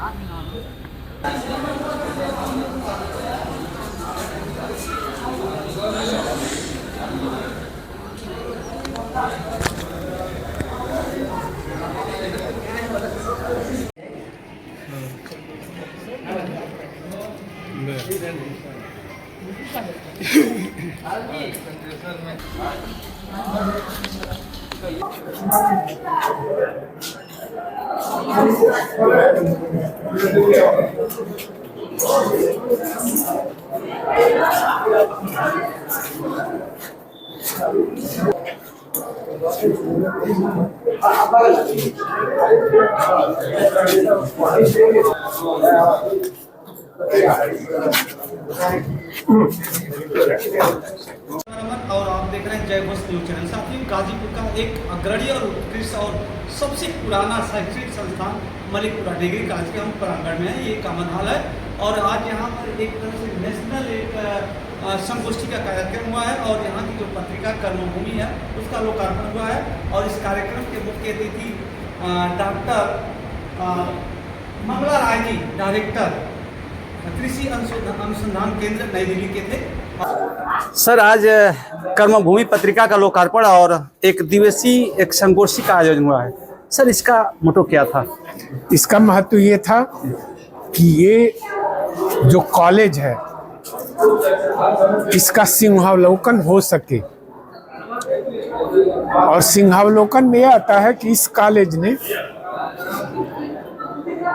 और आप देख रहे हैं जय घोष न्यूज चैनल। साथियों, गाजीपुर का एक अग्रणी और उत्कृष्ट और सबसे पुराना शैक्षणिक संस्थान मलिकपुरा डिग्री कॉलेज के हम प्रांगण में है। ये कॉमन हॉल है और आज यहाँ पर एक तरह से नेशनल एक संगोष्ठी का कार्यक्रम हुआ है और यहाँ की जो पत्रिका कर्मभूमि है उसका लोकार्पण हुआ है। और इस कार्यक्रम के मुख्य अतिथि डॉक्टर मंगला राय जी, डायरेक्टर कृषि अनुसंधान केंद्र नई दिल्ली के थे। सर, आज कर्मभूमि पत्रिका का लोकार्पण और एक दिवसीय एक संगोष्ठी का आयोजन हुआ है। सर, इसका मोटो क्या था? इसका महत्व ये था कि ये जो कॉलेज है इसका सिंहावलोकन हो सके। और सिंहावलोकन में आता है कि इस कॉलेज ने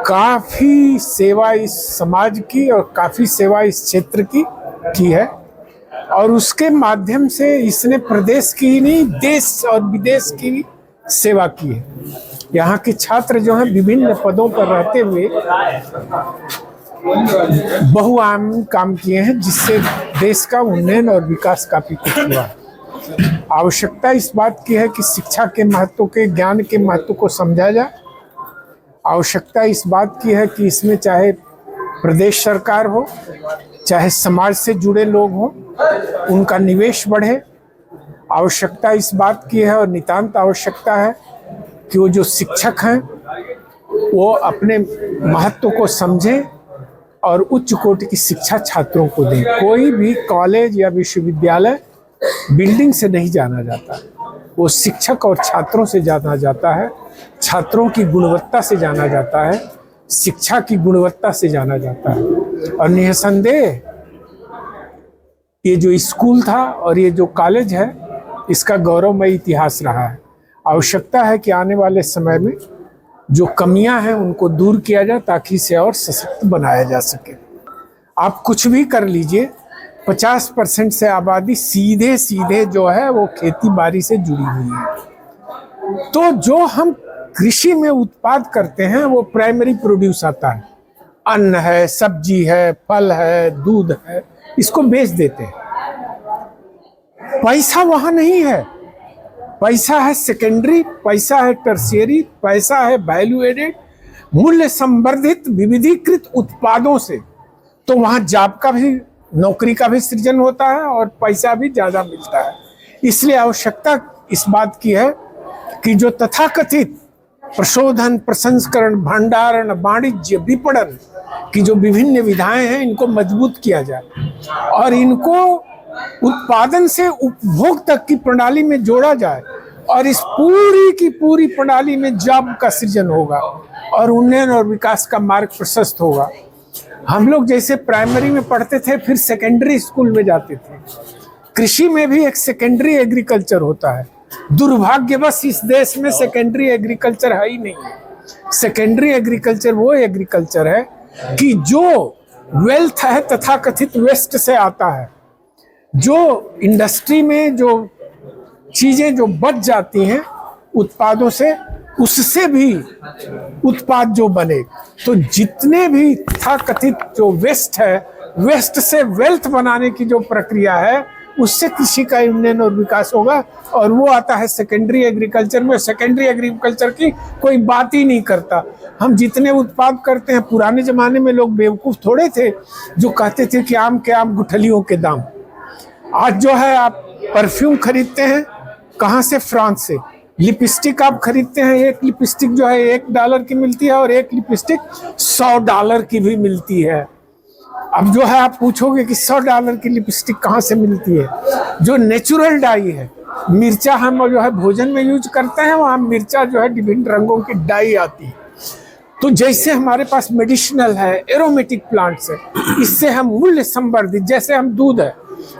काफी सेवा इस समाज की और काफी सेवा इस क्षेत्र की है और उसके माध्यम से इसने प्रदेश की ही नहीं देश और विदेश की भी सेवा की है। यहाँ के छात्र जो हैं विभिन्न पदों पर रहते हुए बहुआयामी काम किए हैं जिससे देश का उन्नयन और विकास काफी कुछ हुआ है। आवश्यकता इस बात की है कि शिक्षा के महत्व के, ज्ञान के महत्व को समझा जाए। आवश्यकता इस बात की है कि इसमें चाहे प्रदेश सरकार हो, चाहे समाज से जुड़े लोग हों, उनका निवेश बढ़े। आवश्यकता इस बात की है और नितांत आवश्यकता है कि वो जो शिक्षक हैं वो अपने महत्व को समझें और उच्च कोटि की शिक्षा छात्रों को दें। कोई भी कॉलेज या विश्वविद्यालय बिल्डिंग से नहीं जाना जाता, वो शिक्षक और छात्रों से जाना जाता है, छात्रों की गुणवत्ता से जाना जाता है, शिक्षा की गुणवत्ता से जाना जाता है। और निसंदेह ये जो स्कूल था और ये जो कॉलेज है इसका गौरवमय इतिहास रहा है। आवश्यकता है कि आने वाले समय में जो कमियां हैं उनको दूर किया जाए ताकि इसे और सशक्त बनाया जा सके। आप कुछ भी कर लीजिए, 50% से आबादी सीधे जो है वो खेती बाड़ी से जुड़ी हुई है। तो जो हम कृषि में उत्पाद करते हैं वो प्राइमरी प्रोड्यूस आता है, अन्न है, सब्जी है, फल है, दूध है, इसको बेच देते हैं। पैसा वहां नहीं है, पैसा है सेकेंडरी, पैसा है टर्शियरी, पैसा है वैल्यू एडेड, मूल्य संवर्धित विविधीकृत उत्पादों से। तो वहां जॉब का भी, नौकरी का भी सृजन होता है और पैसा भी ज्यादा मिलता है। इसलिए आवश्यकता इस बात की है कि जो तथाकथित प्रशोधन, प्रसंस्करण, भंडारण, वाणिज्य, विपणन की जो विभिन्न विधाएं हैं इनको मजबूत किया जाए और इनको उत्पादन से उपभोग तक की प्रणाली में जोड़ा जाए और इस पूरी की पूरी प्रणाली में जॉब का सृजन होगा और उन्नयन और विकास का मार्ग प्रशस्त होगा। हम लोग जैसे प्राइमरी में पढ़ते थे फिर सेकेंडरी स्कूल में जाते थे। कृषि में भी एक सेकेंडरी एग्रीकल्चर होता है। दुर्भाग्यवश इस देश में सेकेंडरी एग्रीकल्चर है ही नहीं है। सेकेंडरी एग्रीकल्चर वो एग्रीकल्चर है कि जो वेल्थ है तथाकथित वेस्ट से आता है। जो इंडस्ट्री में जो चीजें जो बच जाती हैं उत्पादों से, उससे भी उत्पाद जो बने, तो जितने भी तथाकथित जो वेस्ट है, वेस्ट से वेल्थ बनाने की जो प्रक्रिया है उससे कृषि का उन्नयन और विकास होगा। और वो आता है सेकेंडरी एग्रीकल्चर में। सेकेंडरी एग्रीकल्चर की कोई बात ही नहीं करता। हम जितने उत्पाद करते हैं, पुराने जमाने में लोग बेवकूफ़ थोड़े थे जो कहते थे कि आम के आम गुठलियों के दाम। आज जो है आप परफ्यूम खरीदते हैं कहाँ से? फ्रांस से। लिपस्टिक आप खरीदते हैं, एक लिपस्टिक जो है $1 की मिलती है और एक लिपस्टिक $100 की भी मिलती है। अब जो है आप पूछोगे कि $100 की लिपस्टिक कहाँ से मिलती है? जो नेचुरल डाई है, मिर्चा हम जो है भोजन में यूज करते हैं, वहाँ मिर्चा जो है विभिन्न रंगों की डाई आती है। तो जैसे हमारे पास मेडिसिनल है, एरोमेटिक प्लांट्स है, इससे हम मूल्य संवर्धित, जैसे हम दूध है,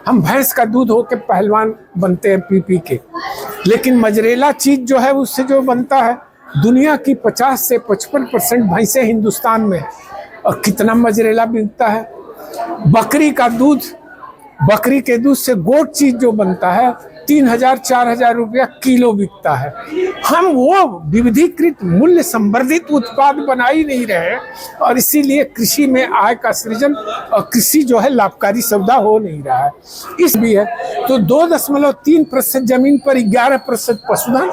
हम भैंस का दूध होके पहलवान बनते हैं पी के, लेकिन मजरेला चीज जो है उससे जो बनता है, दुनिया की 50 से 55% भैंसें हिंदुस्तान में है, और कितना मजरेला बिकता है। बकरी का दूध, बकरी के दूध से गोट चीज जो बनता है 3000-4000 रुपया किलो बिकता है। हम वो विविधीकृत मूल्य संवर्धित उत्पाद बना ही नहीं रहे, और इसीलिए कृषि में आय का सृजन और कृषि जो है लाभकारी सौदा हो नहीं रहा है। इस भी है तो 2.3% जमीन पर 11% पशुधन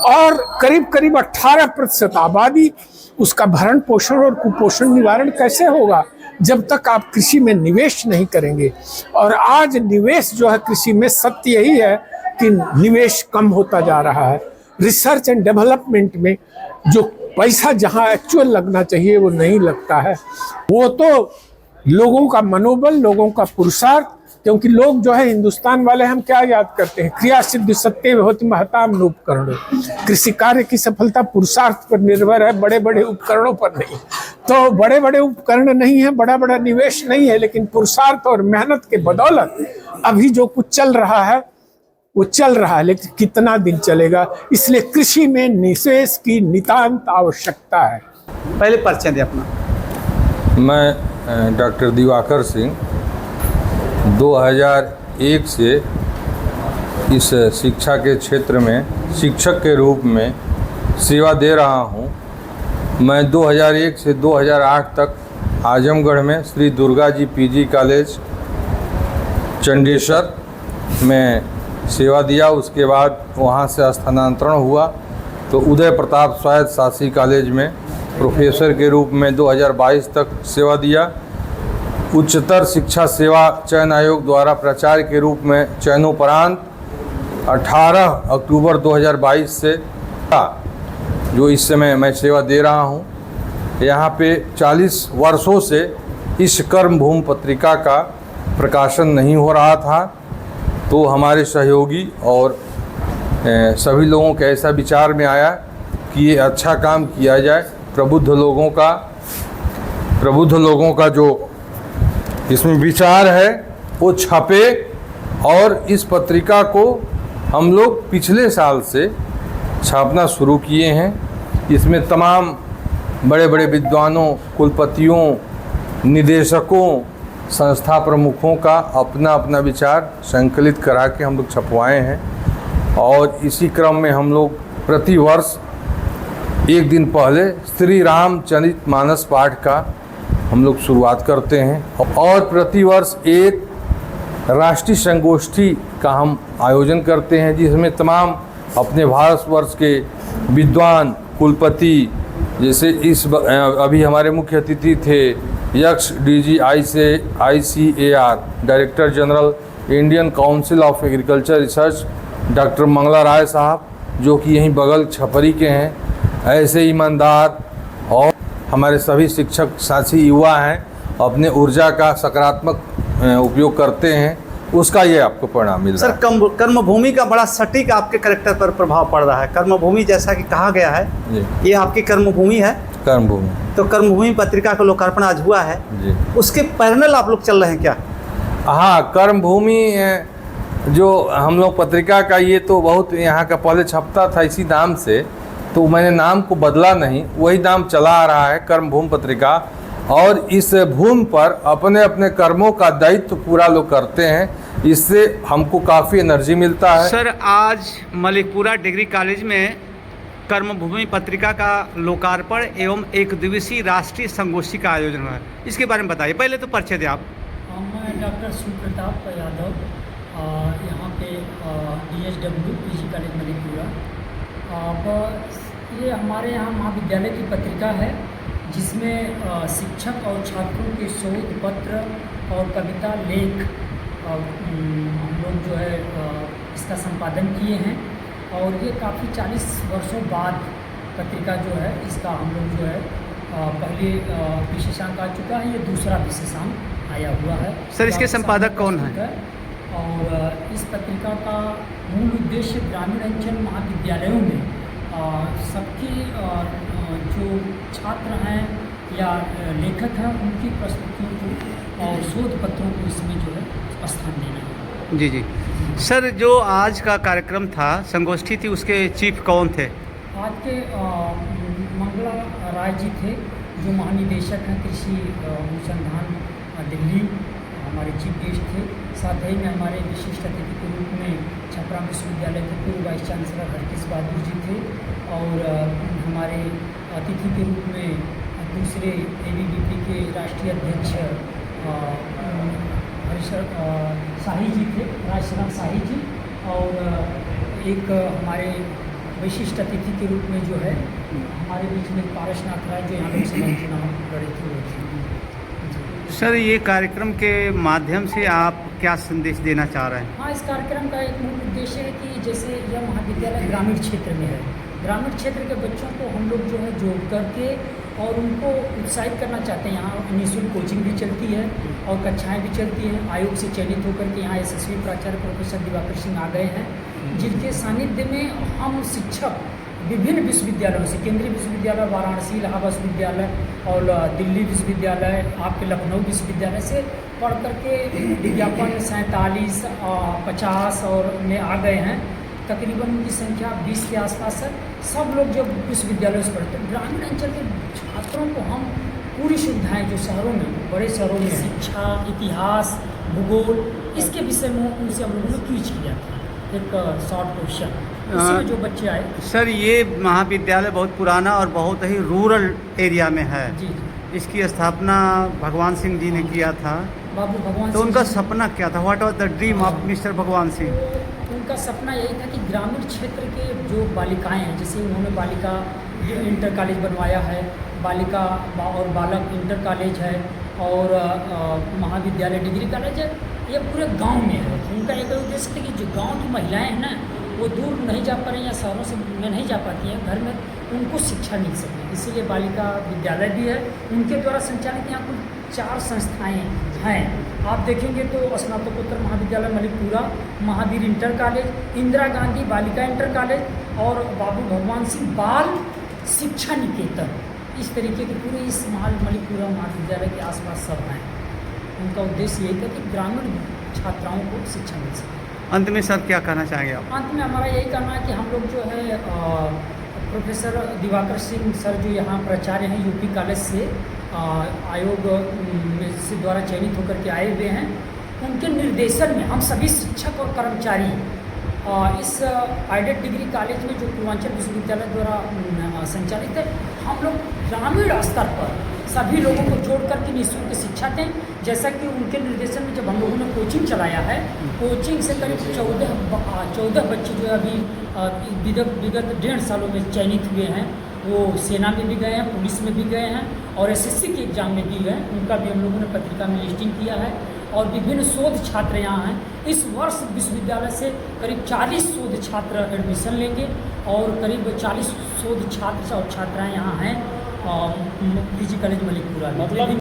और करीब करीब 18% आबादी, उसका भरण पोषण और कुपोषण निवारण कैसे होगा जब तक आप कृषि में निवेश नहीं करेंगे। और आज निवेश जो है कृषि में, सत्य यही है कि निवेश कम होता जा रहा है। रिसर्च एंड डेवलपमेंट में जो पैसा जहां एक्चुअल लगना चाहिए वो नहीं लगता है। वो तो लोगों का मनोबल, लोगों का पुरुषार्थ, क्योंकि लोग जो है हिंदुस्तान वाले हम क्या याद करते हैं, क्रिया सिद्ध सत्य होती महताम उपकरण। कृषि कार्य की सफलता पुरुषार्थ पर निर्भर है, बड़े बड़े उपकरणों पर नहीं। तो बड़े बड़े उपकरण नहीं है, बड़ा बड़ा निवेश नहीं है, लेकिन पुरुषार्थ और मेहनत के बदौलत अभी जो कुछ चल रहा है वो चल रहा है, लेकिन कितना दिन चलेगा। इसलिए कृषि में निवेश की नितांत आवश्यकता है। पहले परिचय दें अपना। मैं डॉक्टर दिवाकर सिंह 2001 से इस शिक्षा के क्षेत्र में शिक्षक के रूप में सेवा दे रहा हूं। मैं 2001 से 2008 तक आजमगढ़ में श्री दुर्गा जी पीजी कॉलेज चंडेसर में सेवा दिया। उसके बाद वहां से स्थानांतरण हुआ तो उदय प्रताप स्वायत्त शासी कॉलेज में प्रोफेसर के रूप में 2022 तक सेवा दिया। उच्चतर शिक्षा सेवा चयन आयोग द्वारा प्राचार्य के रूप में चयनोपरांत 18 अक्टूबर 2022 से जो इस समय मैं सेवा दे रहा हूं, यहाँ पे 40 वर्षों से इस कर्मभूमि पत्रिका का प्रकाशन नहीं हो रहा था। तो हमारे सहयोगी और सभी लोगों के ऐसा विचार में आया कि ये अच्छा काम किया जाए। प्रबुद्ध लोगों का जो इसमें विचार है वो छपे, और इस पत्रिका को हम लोग पिछले साल से छापना शुरू किए हैं। इसमें तमाम बड़े बड़े विद्वानों, कुलपतियों, निदेशकों, संस्था प्रमुखों का अपना अपना विचार संकलित करा के हम लोग छपवाए हैं। और इसी क्रम में हम लोग प्रतिवर्ष एक दिन पहले श्री रामचरित मानस पाठ का हम लोग शुरुआत करते हैं, और प्रतिवर्ष एक राष्ट्रीय संगोष्ठी का हम आयोजन करते हैं, जिसमें तमाम अपने भारतवर्ष के विद्वान, कुलपति, जैसे अभी हमारे मुख्य अतिथि थे यक्ष DG ICAR director general Indian council of agriculture research doctor Mangala Rai साहब, जो कि यहीं बगल छपरी के हैं। ऐसे ईमानदार और हमारे सभी शिक्षक साथी युवा हैं, अपने ऊर्जा का सकारात्मक उपयोग करते हैं, उसका ये आपको परिणाम मिल रहा है। सर, कर्मभूमि का बड़ा सटीक आपके कैरेक्टर पर प्रभाव पड़ रहा है। कर्मभूमि जैसा कि कहा गया है, ये आपकी कर्मभूमि है। कर्मभूमि, तो कर्मभूमि पत्रिका का लोकार्पण आज हुआ है जी। उसके पैरेलल आप लोग चल रहे हैं क्या? हाँ, कर्मभूमि जो हम लोग पत्रिका का, ये तो बहुत यहाँ का पहले छपता था इसी नाम से, तो मैंने नाम को बदला नहीं, वही नाम चला आ रहा है कर्मभूमि पत्रिका। और इस भूमि पर अपने अपने कर्मों का दायित्व पूरा लोग करते हैं, इससे हमको काफ़ी एनर्जी मिलता है। सर, आज मलिकपुरा डिग्री कॉलेज में कर्मभूमि पत्रिका का लोकार्पण एवं एक दिवसीय राष्ट्रीय संगोष्ठी का आयोजन हुआ है, इसके बारे में बताइए। पहले तो परिचय दें आप। मैं डॉक्टर सुप्रताप यादव, यहाँ पे DSW पीजी कॉलेज मलिकपुरा। अब ये हमारे यहाँ महाविद्यालय की पत्रिका है, जिसमें शिक्षक और छात्रों के शोध पत्र और कविता लेख हम लोग जो है इसका संपादन किए हैं। और ये काफ़ी 40 वर्षों बाद पत्रिका जो है इसका हम लोग जो है पहले विशेषांक आ चुका है, ये दूसरा विशेषांक आया हुआ है। सर, इसके संपादक कौन हैं? और इस पत्रिका का मूल उद्देश्य ग्रामीण अंचल महाविद्यालयों में सबकी जो छात्र हैं या लेखक हैं उनकी प्रस्तुतियों को और शोध पत्रों को इसमें जो है स्थान देना है। जी जी सर, जो आज का कार्यक्रम था, संगोष्ठी थी, उसके चीफ कौन थे? आज के मंगला राय जी थे, जो महानिदेशक हैं कृषि अनुसंधान दिल्ली, हमारे चीफ गेस्ट थे। साथ ही में हमारे विशिष्ट अतिथि के रूप में छपरा विश्वविद्यालय के पूर्व वाइस चांसलर हरकिस बहादुर जी थे, और हमारे अतिथि के रूप में दूसरे ABVP के राष्ट्रीय अध्यक्ष शाही जी थे, राजशरण शाही जी, और एक हमारे विशिष्ट अतिथि के रूप में जो है हमारे बीच में पारसनाथ राय, जो यहाँ लोकसभा चुनाव लड़े थे, वो थे। सर, ये कार्यक्रम के माध्यम से आप क्या संदेश देना चाह रहे हैं? हाँ, इस कार्यक्रम का एक मूल उद्देश्य है कि जैसे यह महाविद्यालय ग्रामीण क्षेत्र में है, ग्रामीण क्षेत्र के बच्चों को हम लोग जो है जोड़ करके और उनको उत्साहित करना चाहते हैं। यहाँ निःशुल्क कोचिंग भी चलती है और कक्षाएं भी चलती हैं। आयोग से चयनित होकर के यहाँ यशस्वी प्राचार्य प्रोफेसर दिवाकर सिंह आ गए हैं, जिनके सानिध्य में हम शिक्षक विभिन्न विश्वविद्यालयों से, केंद्रीय विश्वविद्यालय वाराणसी, इलाहाबाद विश्वविद्यालय और दिल्ली विश्वविद्यालय, आपके लखनऊ विश्वविद्यालय से पढ़ करके विज्ञापन 47 50 और में आ गए हैं। तकरीबन उनकी संख्या 20 के आसपास है। सब लोग जब विश्वविद्यालयों से पढ़ते हैं, ग्रामीण अंचल के छात्रों को हम पूरी सुविधाएं जो शहरों में, बड़े शहरों में शिक्षा, इतिहास, भूगोल, इसके विषय में उनसे हम लोगों ने क्विज किया था, एक शॉर्ट क्वेश्चन, उसमें जो बच्चे आए। सर, ये महाविद्यालय बहुत पुराना और बहुत ही रूरल एरिया में है। जी, इसकी स्थापना भगवान सिंह जी ने किया था। बाबू भगवान तो सिंह उनका जी- सपना क्या था? What was the dream of mister भगवान सिंह? उनका सपना यही था कि ग्रामीण क्षेत्र के जो बालिकाएं हैं, जैसे उन्होंने बालिका इंटर कॉलेज बनवाया है, बालिका और बालक इंटर कॉलेज है, और महाविद्यालय डिग्री कॉलेज है, ये पूरे गांव में है। उनका एक उद्देश्य था कि जो गांव की महिलाएं हैं ना, वो दूर नहीं जा पा रही या शहरों से में नहीं जा पाती हैं, घर में उनको शिक्षा मिल सके, इसीलिए बालिका विद्यालय भी है। उनके द्वारा संचालित यहाँ कुल 4 संस्थाएं हैं। आप देखेंगे तो स्नातकोत्तर महाविद्यालय मलिकपुरा, महावीर इंटर कॉलेज, इंदिरा गांधी बालिका इंटर कॉलेज और बाबू भगवान सिंह बाल शिक्षा निकेतन, इस तरीके के पूरे इस मलिकपुरा महाविद्यालय के आसपास सब हैं। उनका उद्देश्य यही था कि ग्रामीण छात्राओं को शिक्षा मिल सके। अंत में सर क्या कहना चाहेंगे आप? अंत में हमारा यही कहना है कि हम लोग जो है प्रोफेसर दिवाकर सिंह सर, जो यहाँ प्राचार्य हैं यूपी कॉलेज से, आयोग से द्वारा चयनित होकर के आए हुए हैं, उनके निर्देशन में हम सभी शिक्षक और कर्मचारी इस आइडेड डिग्री कॉलेज में, जो पूर्वांचल विश्वविद्यालय द्वारा संचालित है, हम लोग ग्रामीण स्तर पर सभी लोगों को जोड़ करके निःशुल्क शिक्षा दें। जैसा कि उनके निर्देशन में जब हम लोगों ने कोचिंग चलाया है, कोचिंग से करीब 14 बच्चे जो है अभी विगत 1.5 सालों में चयनित हुए हैं। वो सेना में भी गए हैं, पुलिस में भी गए हैं और SSC के एग्जाम में भी गए। उनका भी हम लोगों ने पत्रिका में लिस्टिंग किया है। और विभिन्न शोध छात्र यहाँ हैं। इस वर्ष विश्वविद्यालय से करीब 40 शोध छात्र एडमिशन लेंगे और करीब 40 शोध छात्र और छात्राएँ यहाँ हैं PG कॉलेज मलिकपुरा में।